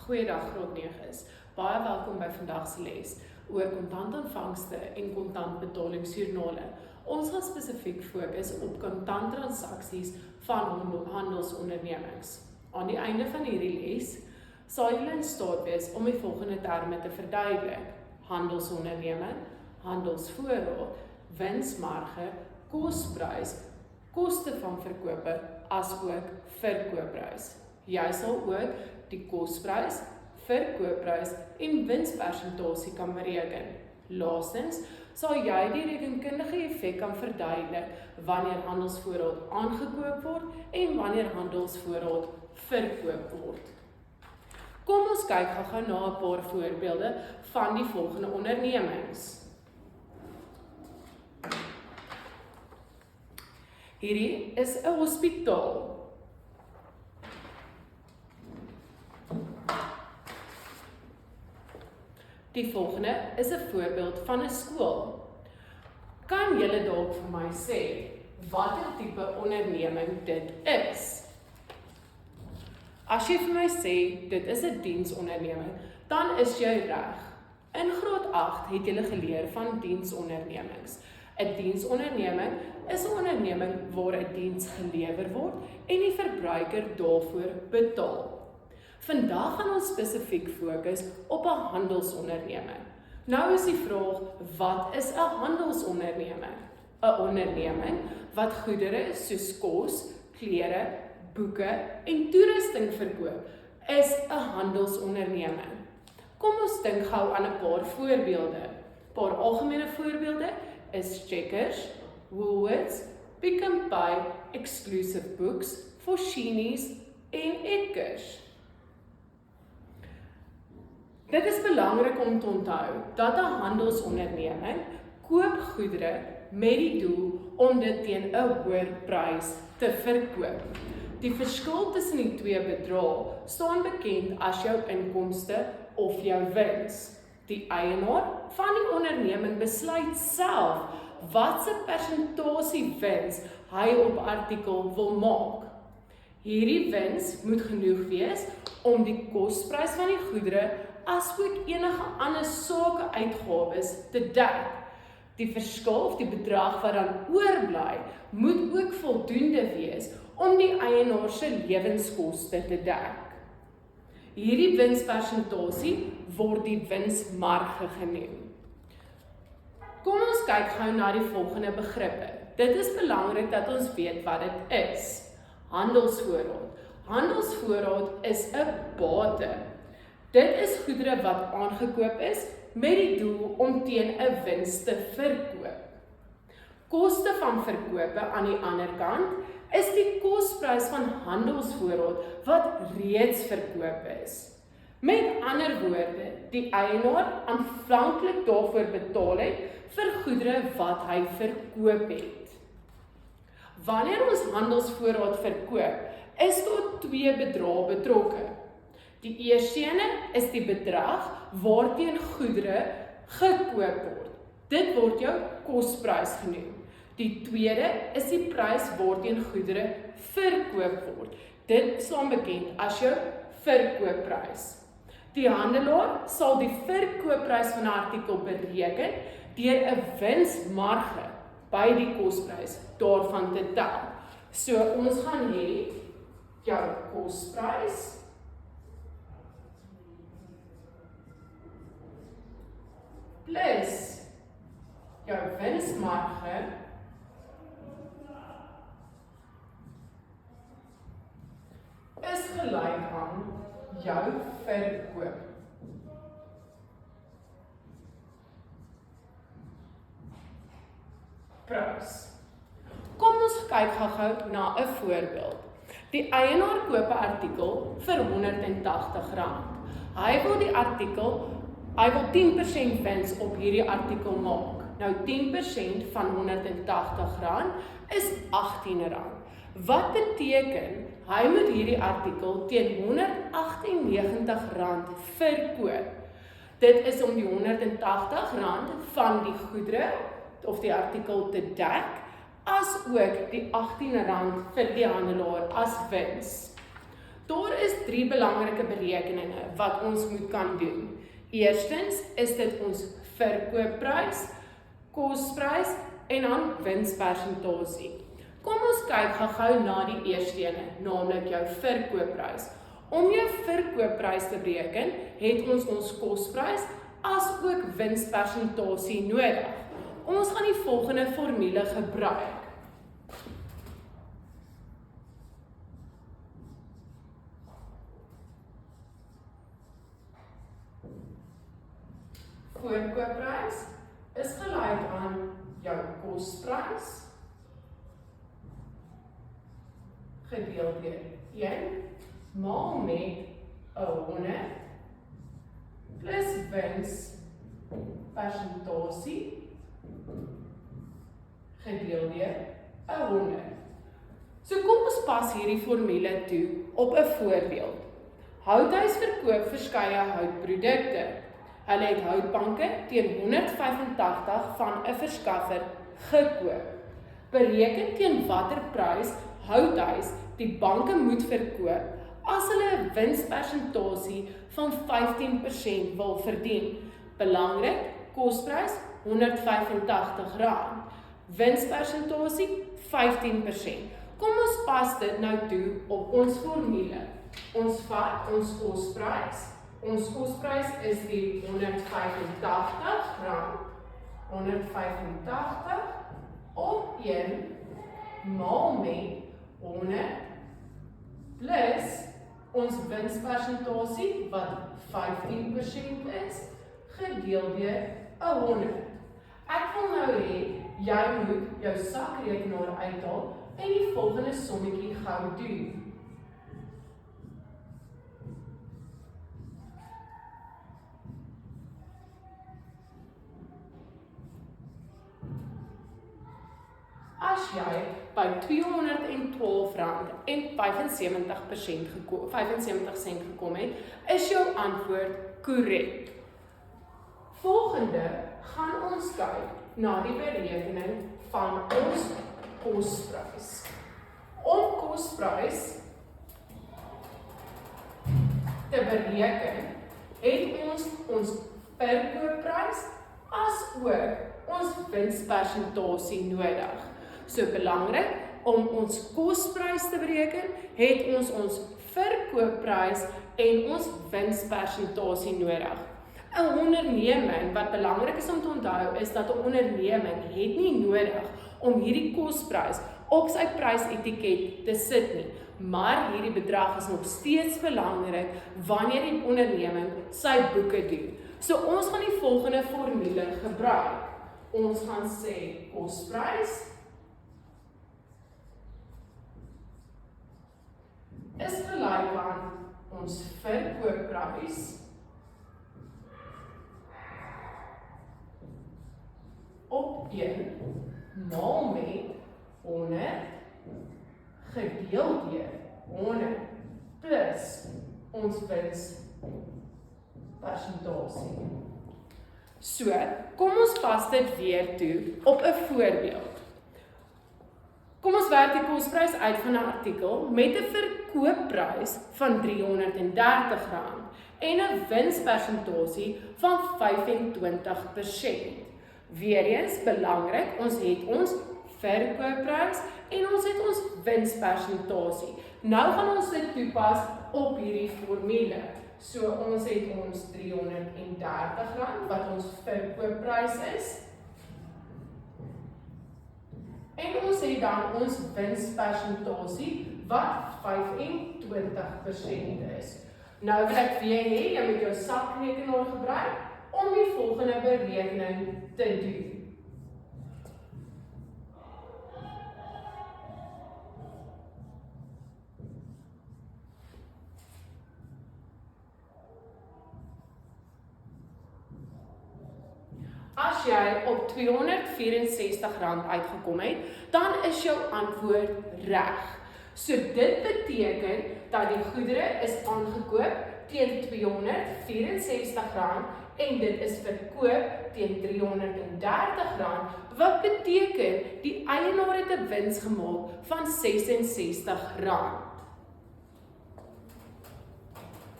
Goeiedag graad 9's. Baie welkom by vandag se les oor kontantontvangste en kontantbetalingsjoernale. Ons gaan spesifiek fokus op kontanttransaksies van handelsondernemings. Aan die einde van hierdie les sal julle in staat wees om die volgende terme te verduidelik: handelsonderneming, handelsvoorraad, winsmarge, kosprys, koste van verkoper, asook verkoopprys. Jy sal ook die kosprys, verkoopprys en winspersentasie kan bereken. Laastens sal jy die rekenkundige effek kan verduidelik wanneer handelsvoorraad aangekoop word en wanneer handelsvoorraad verkoop word. Kom ons kyk gou na 'n paar voorbeelde van die volgende ondernemings. Hierdie is 'n hospitaal. Die volgende is 'n voorbeeld van 'n skool. Kan julle dalk vir my sê watter tipe onderneming dit is? As jy vir my sê dit is 'n diensonderneming, dan is jy reg. In graad 8 het julle geleer van diensondernemings. 'n Diensonderneming is 'n onderneming waar 'n diens gelewer word en die verbruiker daarvoor betaal. Vandag gaan ons spesifiek fokus op 'n handelsonderneming. Nou is die vraag, wat is 'n handelsonderneming? 'n Onderneming wat goedere soos kos, klere, boeke en toerusting verkoop, is 'n handelsonderneming. Kom ons dink gou aan 'n paar voorbeelde. 'n Paar algemene voorbeelde is Checkers, Woolworths, Pick n Pay, Exclusive Books, Foschini's en Edgars. Dit is belangrik om te onthou dat 'n handelsonderneming koop goedere met die doel om dit teen 'n hoër prys te verkoop. Die verskil tussen die twee bedrae staan bekend as jou inkomste of jou wins. Die eienaar van die onderneming besluit self watse persentasie wins hy op artikel wil maak. Hierdie wins moet genoeg wees om die kosprys van die goedere asook enige ander sake-uitgawes te dek. Die verskil of die bedrag wat dan oorbly, moet ook voldoende wees om die eienaar se lewenskoste te dek. Hierdie winspersentasie word die winsmarge genoem. Kom ons kyk gou na die volgende begrippe. Dit is belangrik dat ons weet wat dit is. Handelsvoorraad. Handelsvoorraad is 'n bate. Dit is goedere wat aangekoop is met die doel om teen 'n wins te verkoop. Koste van verkope aan die ander kant is die kosprys van handelsvoorraad wat reeds verkoop is. Met ander woorde, die eienaar aanvanklik daarvoor betaal het vir goedere wat hy verkoop het. Wanneer ons handelsvoorraad verkoop, is daar twee bedrae betrokke. Die eerste ene is die bedrag waarteen goedere gekoop word. Dit word jou kosprys genoem. Die tweede is die prys waarteen goedere verkoop word. Dit staan bekend as jou verkoopprys. Die handelaar sal die verkoopprys van 'n artikel bereken deur 'n winsmarge by die kosprys daarvan te tel. So ons gaan hê jou kosprys plus jou winsmarge is gelyk aan jou verkoop. Prys. Kom ons kyk gou na 'n voorbeeld. Die eienaar koop 'n artikel vir R180. Hy wil 10% wins op hierdie artikel maak. Nou 10% van R180 is R18. Wat beteken hy moet hierdie artikel teen R198 verkoop. Dit is om die R180 van die goedere of die artikel te dek, as ook die R18 vir die handelaar as wins. Daar is 3 belangrike berekeninge wat ons moet kan doen. Eerstens is dit ons verkoopprys, kosprys en dan winspersentasie. Kom ons kyk gou na die eerste ene, naamlik jou verkoopprys. Om jou verkoopprys te bereken, het ons kosprys as ook winspersentasie nodig. Ons gaan die volgende formule gebruik. Verkoopprys is gelyk aan jou kosprys gedeel deur 1 maal met 100 plus winspersentasie gedeel deur 100. So kom ons pas hierdie formule toe op 'n voorbeeld. Houthuis verkoop verskeie houtprodukte. Hulle het houtbanke teen 185 van 'n verskaffer gekoop. Bereken teen watter prys Houthuis die banke moet verkoop as hulle 'n winspersentasie van 15% wil verdien. Belangrik, kosprys R185. Winspersentasie 15%. Kom ons pas dit nou toe op ons formule. Ons vat ons kosprys. Ons kosprys is die R185. 185 op 1 maal met 100 plus ons winspersentasie wat 15% is gedeel deur 100. Ek wil nou hê jy moet jou sakrekenaar uithaal en die volgende sommetjie gou doen. As jy by R212.75 gekom het, is jou antwoord korrek. Volgende gaan ons kyk na die berekening van ons kosprys. Om kosprys te bereken, het ons verkoopprys as ook ons winspersentasie nodig. So belangrik, om ons kosprys te bereken, het ons verkoopprys en ons winspersentasie nodig. 'n onderneming, wat belangrik is om te onthou, is dat 'n onderneming het nie nodig om hierdie kosprys op sy prysetiket te sit nie. Maar hierdie bedrag is nog steeds belangrik wanneer die onderneming sy boeke doen. So ons gaan die volgende formule gebruik. Ons gaan sê kosprys is gelyk aan ons verkoopprys op 1 maal met 100 gedeel deur 100 plus ons winspersentasie. So, kom ons pas dit weer toe op 'n voorbeeld. Kom ons werk die kosprys uit van 'n artikel met 'n verkoopprys van R330 en 'n winspersentasie van 25%. Weereens belangrik, ons het ons verkoopprys en ons het ons winspersentasie. Nou gaan ons dit toepas op hierdie formule. So ons het ons R330 wat ons verkoopprys is. En ons het dan ons winspersentasie wat 25% is. Nou wil ek weer hê jy moet jou sakrekenaar gebruik om die volgende berekening te doen. As jy op R264 uitgekom het, dan is jou antwoord reg. So dit beteken dat die goedere is aangekoop teen R264 en dit is verkoop teen R330, wat beteken die eienaar het 'n wins gemaak van R66.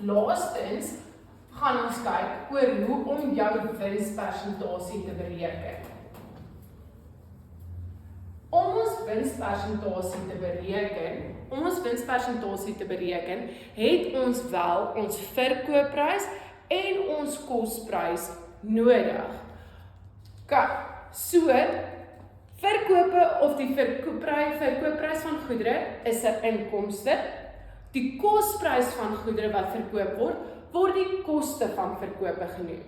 Laastens gaan ons kyk oor hoe om jou winspersentasie te bereken. Om ons winspersentasie te bereken, het ons wel ons verkoopprys en ons kosprys nodig. Kyk, so verkope of die verkoopprys van goedere is 'n inkomste. Die kosprys van goedere wat verkoop word die koste van verkope genoem.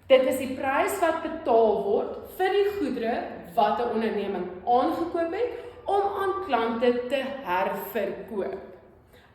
Dit is die prys wat betaal word vir die goedere wat 'n onderneming aangekoop het om aan klante te herverkoop.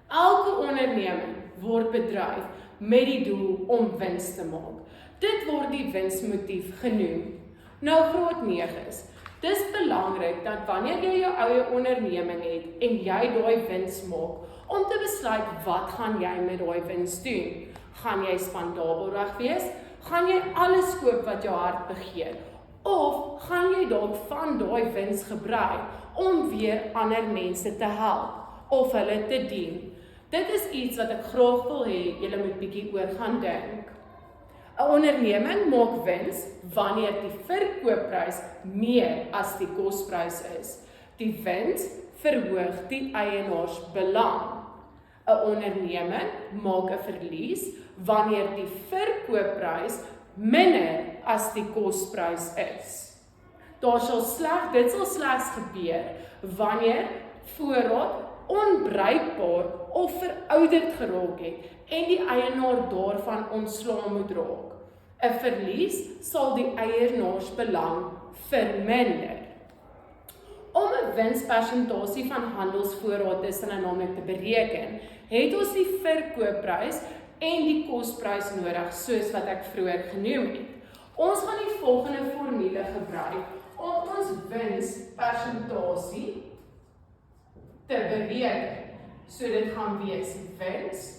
Elke onderneming word bedryf met die doel om wins te maak. Dit word die winsmotief genoem. Nou graad 9 is. Dis belangrik dat wanneer jy jou eie onderneming het en jy daai wins maak, om te besluit wat gaan jy met daai wins doen. Gaan jy spandabelreg wees? Gaan jy alles koop wat jou hart begeer? Of gaan jy dalk van daai wins gebruik om weer ander mense te help of hulle te dien? Dit is iets wat ek graag wil hê julle moet bietjie oor gaan dink. 'n Onderneming maak wins wanneer die verkoopprys meer as die kosprys is. Die wins verhoog die eienaarsbelang. 'n Onderneming maak 'n verlies wanneer die verkoopprys minder as die kosprys is. Dit sal slegs gebeur wanneer voorraad onbruikbaar of verouderd geraak het en die eienaar daarvan ontslae moet raak. 'n Verlies sal die eienaarsbelang verminder. Om 'n winspersentasie van handelsvoorraad naamlik te bereken, het ons die verkoopprys en die kosprys nodig, soos wat ek vroeër genoem het. Ons gaan die volgende formule gebruik om ons winspersentasie te bereken. So dit gaan wees wins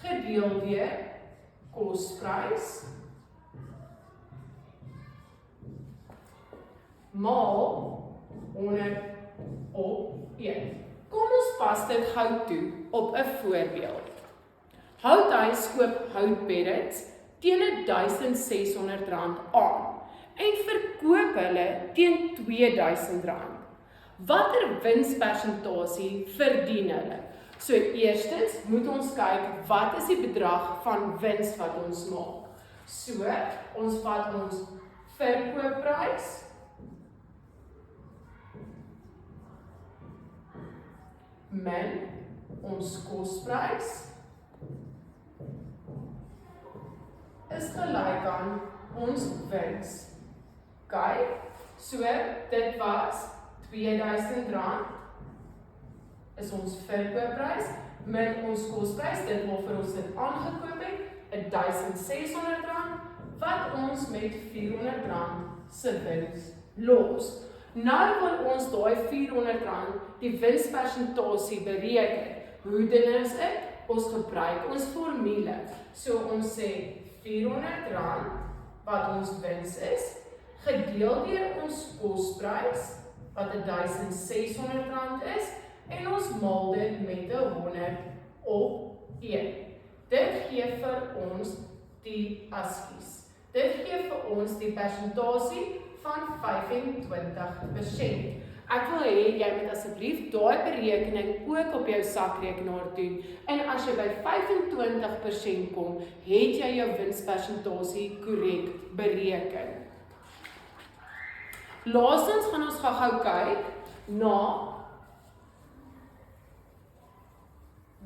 gedeel deur kosprys maal 100 op 1. Kom ons pas dit gou toe op 'n voorbeeld. Houthuis koop houtpallets teen R1.600 aan en verkoop hulle teen R2.000. Watter winspersentasie verdien hulle? So eerstens moet ons kyk wat is die bedrag van wins wat ons maak. So ons vat ons verkoopprys min ons kosprys is gelyk aan ons wins. Kyk, so dit was R2.000 is ons verkoopprys min ons kosprys, dit waarvoor ons dit aangekoop het, R1.600 wat ons met R400 se wins los. Nou wil ons daai R400 die winspersentasie bereken. Hoe doen ons dit? Ons gebruik ons formule. So ons sê R400 wat ons wins is, gedeel deur ons kosprys wat R1.600 is en ons maal dit met 100 op 1. Dit gee vir ons die askies. Dit gee vir ons die persentasie van 25%. Ek wil hê jy moet asseblief daai berekening ook op jou sakrekenaar doen. En as jy by 25% kom, het jy jou winspersentasie korrek bereken. Laastens gaan ons gou kyk na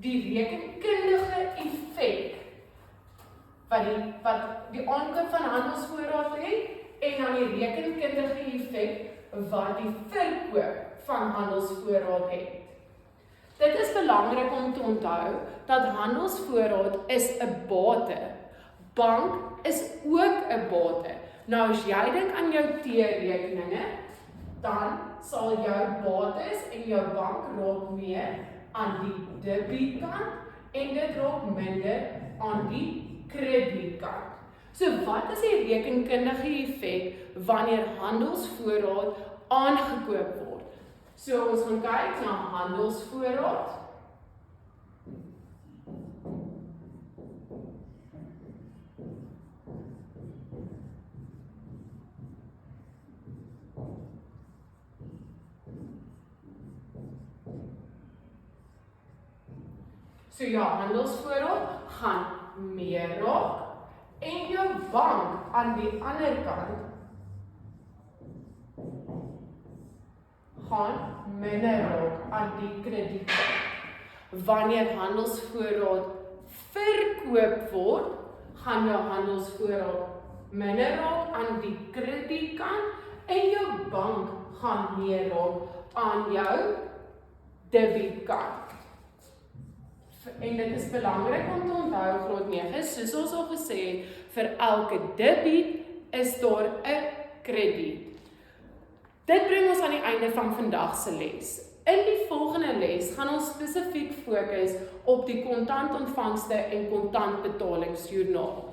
die rekenkundige effek wat die aankoop van handelsvoorraad het en dan die rekenkundige effek wat die verkoop van handelsvoorraad het. Dit is belangrik om te onthou dat handelsvoorraad is 'n bate. Bank is ook 'n bate. Nou as jy dink aan jou T-rekeninge, dan sal jou bates en jou bank raak meer aan die debietkant en dit raak minder aan die kredietkant. So wat is die rekenkundige effek wanneer handelsvoorraad aangekoop word? So ons gaan kyk na handelsvoorraad So jou handelsvoorraad gaan meer raak en jou bank aan die ander kant gaan minder raak aan die krediet. Wanneer handelsvoorraad verkoop word, gaan jou handelsvoorraad minder raak aan die kredietkant en jou bank gaan meer raak aan jou debietkant. En dit is belangrik om te onthou graad 9, soos ons al gesê het, vir elke debiet is daar 'n krediet. Dit bring ons aan die einde van vandag se les. In die volgende les gaan ons spesifiek fokus op die kontantontvangste en kontantbetalingsjoernaal.